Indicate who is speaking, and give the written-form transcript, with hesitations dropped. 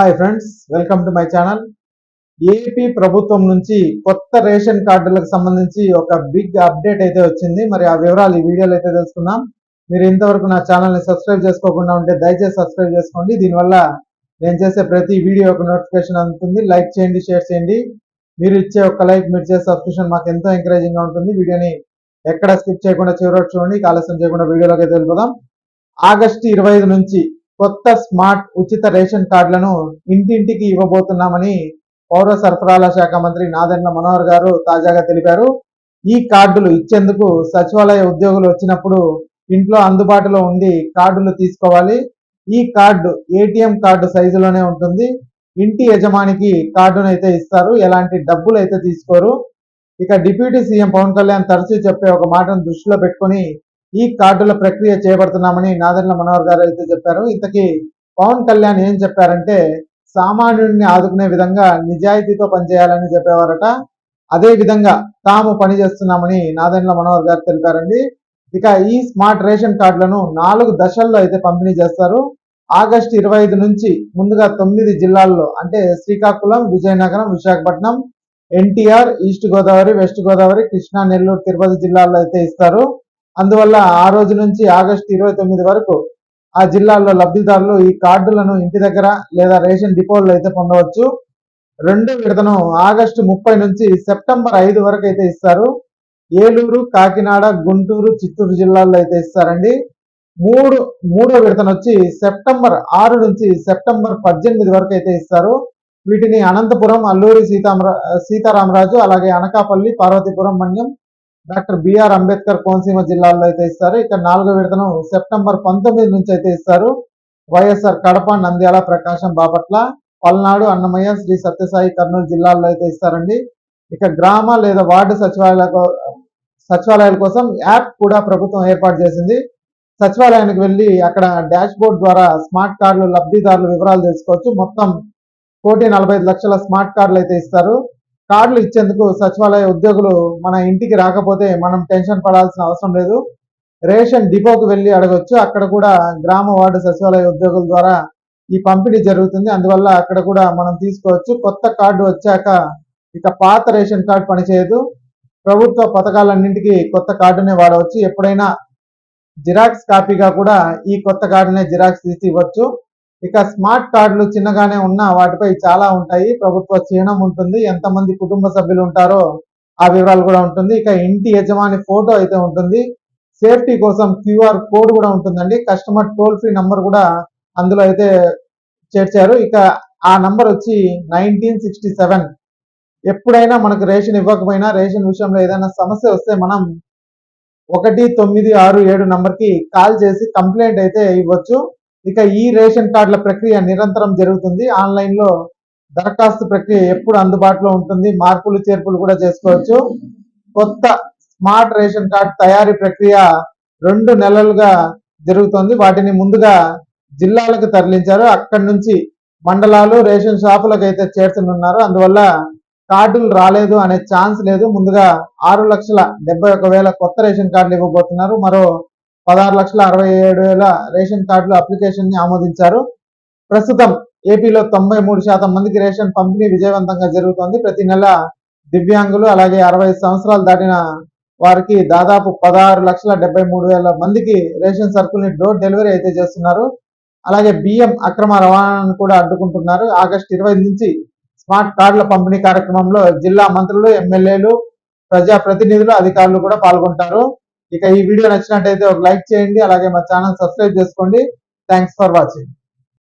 Speaker 1: Hi friends, welcome to my channel. AP ప్రభుత్వం నుంచి కొత్త రేషన్ కార్డులకు సంబంధించి ఒక బిగ్ అప్డేట్ అయితే వచ్చింది. మరి ఆ వివరాలు ఈ వీడియోలో అయితే తెలుసుకుందాం. మీరు ఇంతవరకు నా ఛానల్ని సబ్స్క్రైబ్ చేసుకోకుండా ఉంటే దయచేసి సబ్స్క్రైబ్ చేసుకోండి. దీనివల్ల నేను చేసే ప్రతి వీడియో ఒక నోటిఫికేషన్ అందుతుంది. లైక్ చేయండి, షేర్ చేయండి. మీరు ఇచ్చే ఒక లైక్, మీరు చేసే సబ్స్క్రిప్షన్ మాకు ఎంతో ఎంకరేజింగ్గా ఉంటుంది. వీడియోని ఎక్కడ స్కిప్ చేయకుండా చివరికి చూడండి. ఆలస్యం చేయకుండా వీడియోలోకి అయితే వెళ్ళిపోదాం. ఆగస్టు 25 నుంచి కొత్త స్మార్ట్ ఉచిత రేషన్ కార్డులను ఇంటింటికి ఇవ్వబోతున్నామని పౌర సరఫరాల శాఖ మంత్రి నాదెండ్ల మనోహర్ గారు తాజాగా తెలిపారు. ఈ కార్డులు ఇచ్చేందుకు సచివాలయ ఉద్యోగులు వచ్చినప్పుడు ఇంట్లో అందుబాటులో ఉండి కార్డులు తీసుకోవాలి. ఈ కార్డు ఏటీఎం కార్డు సైజులోనే ఉంటుంది. ఇంటి యజమానికి కార్డును అయితే ఇస్తారు, ఎలాంటి డబ్బులు అయితే తీసుకోరు. ఇక డిప్యూటీ సీఎం పవన్ కళ్యాణ్ తరచూ చెప్పే ఒక మాటను దృష్టిలో పెట్టుకుని ఈ కార్డుల ప్రక్రియ చేపడుతున్నామని నాదెండ్ల మనోహర్ గారు అయితే చెప్పారు. ఇంతకీ పవన్ కళ్యాణ్ ఏం చెప్పారంటే, సామాన్యుడిని ఆదుకునే విధంగా నిజాయితీతో పనిచేయాలని చెప్పేవారట. అదే విధంగా తాము పనిచేస్తున్నామని నాదెండ్ల మనోహర్ గారు తెలిపారండి. ఇక ఈ స్మార్ట్ రేషన్ కార్డులను 4 దశల్లో అయితే పంపిణీ చేస్తారు. ఆగస్టు 25 నుంచి ముందుగా 9 జిల్లాల్లో అంటే శ్రీకాకుళం, విజయనగరం, విశాఖపట్నం, ఎన్టీఆర్, ఈస్ట్ గోదావరి, వెస్ట్ గోదావరి, కృష్ణా, నెల్లూరు, తిరుపతి జిల్లాల్లో అయితే ఇస్తారు. అందువల్ల ఆ రోజు నుంచి ఆగస్టు 29 వరకు ఆ జిల్లాల్లో లబ్ధిదారులు ఈ కార్డులను ఇంటి దగ్గర లేదా రేషన్ డిపోల్లో అయితే పొందవచ్చు. రెండో విడతను ఆగస్టు 30 నుంచి సెప్టెంబర్ 5 వరకు అయితే ఇస్తారు. ఏలూరు, కాకినాడ, గుంటూరు, చిత్తూరు జిల్లాల్లో అయితే ఇస్తారండి. మూడో విడతను వచ్చి సెప్టెంబర్ 6 నుంచి సెప్టెంబర్ 18 వరకు అయితే ఇస్తారు. వీటిని అనంతపురం, అల్లూరి సీతారామరాజు, అలాగే అనకాపల్లి, పార్వతీపురం, మన్యం, డాక్టర్ బిఆర్ అంబేద్కర్ కోనసీమ జిల్లాల్లో అయితే ఇస్తారు. ఇక 4వ విడతను సెప్టెంబర్ 19 నుంచి అయితే ఇస్తారు. వైఎస్ఆర్ కడప, నంద్యాల, ప్రకాశం, బాపట్ల, పల్నాడు, అన్నమయ్య, శ్రీ సత్యసాయి, కర్నూలు జిల్లాల్లో అయితే ఇస్తారండి. ఇక గ్రామ లేదా వార్డు సచివాలయాల కోసం యాప్ కూడా ప్రభుత్వం ఏర్పాటు చేసింది. సచివాలయానికి వెళ్ళి అక్కడ డాష్ బోర్డ్ ద్వారా స్మార్ట్ కార్డులు లబ్ధిదారుల వివరాలు తెలుసుకోవచ్చు. మొత్తం 1,45,00,000 స్మార్ట్ కార్డులు అయితే ఇస్తారు. కార్డులు ఇచ్చేందుకు సచివాలయ ఉద్యోగులు మన ఇంటికి రాకపోతే మనం టెన్షన్ పడాల్సిన అవసరం లేదు. రేషన్ డిపోకు వెళ్ళి అడగొచ్చు. అక్కడ కూడా గ్రామ వార్డు సచివాలయ ఉద్యోగుల ద్వారా ఈ పంపిణీ జరుగుతుంది. అందువల్ల అక్కడ కూడా మనం తీసుకోవచ్చు. కొత్త కార్డు వచ్చాక ఇక పాత రేషన్ కార్డు పనిచేయదు. ప్రభుత్వ పథకాలన్నింటికి కొత్త కార్డునే వాడవచ్చు. ఎప్పుడైనా జిరాక్స్ కాపీగా కూడా ఈ కొత్త కార్డునే జిరాక్స్ తీసి ఇవ్వచ్చు. ఇక స్మార్ట్ కార్డులు చిన్నగానే ఉన్నా వాటిపై చాలా ఉంటాయి. ప్రభుత్వ చిహ్నం ఉంటుంది, ఎంతమంది కుటుంబ సభ్యులు ఉంటారో ఆ వివరాలు కూడా ఉంటుంది. ఇక ఇంటి యజమాని ఫోటో అయితే ఉంటుంది. సేఫ్టీ కోసం QR కోడ్ కూడా ఉంటుందండి. కస్టమర్ టోల్ ఫ్రీ నంబర్ కూడా అందులో అయితే చేర్చారు. ఇక ఆ నంబర్ వచ్చి 1967. ఎప్పుడైనా మనకు రేషన్ ఇవ్వకపోయినా, రేషన్ విషయంలో ఏదైనా సమస్య వస్తే మనం 1967 నంబర్కి కాల్ చేసి కంప్లైంట్ అయితే ఇవ్వచ్చు. ఇక ఈ రేషన్ కార్డుల ప్రక్రియ నిరంతరం జరుగుతుంది. ఆన్లైన్లో దరఖాస్తు ప్రక్రియ ఎప్పుడు అందుబాటులో ఉంటుంది. మార్పులు చేర్పులు కూడా చేసుకోవచ్చు. కొత్త స్మార్ట్ రేషన్ కార్డు తయారీ ప్రక్రియ 2 నెలలుగా జరుగుతుంది. వాటిని ముందుగా జిల్లాలకు తరలించారు. అక్కడి నుంచి మండలాలు, రేషన్ షాపులకు అయితే చేర్చనున్నారు. అందువల్ల కార్డులు రాలేదు అనే ఛాన్స్ లేదు. ముందుగా 6,71,000 కొత్త రేషన్ కార్డులు ఇవ్వబోతున్నారు. మరో 16,67,000 రేషన్ కార్డులు అప్లికేషన్ ని ఆమోదించారు. ప్రస్తుతం ఏపీలో 93% మందికి రేషన్ పంపిణీ విజయవంతంగా జరుగుతోంది. ప్రతి నెల దివ్యాంగులు, అలాగే 60 సంవత్సరాలు దాటిన వారికి దాదాపు 16,73,000 మందికి రేషన్ సరుకుల్ని డోర్ డెలివరీ అయితే చేస్తున్నారు. అలాగే బియ్యం అక్రమ రవాణాను కూడా అడ్డుకుంటున్నారు. ఆగస్టు 25 నుంచి స్మార్ట్ కార్డుల పంపిణీ కార్యక్రమంలో జిల్లా మంత్రులు, ఎమ్మెల్యేలు, ప్రజాప్రతినిధులు, అధికారులు కూడా పాల్గొంటారు. ఇక ఈ వీడియో నచ్చినట్టయితే ఒక లైక్ చేయండి, అలాగే మా ఛానల్ సబ్స్క్రైబ్ చేసుకోండి. Thanks for watching.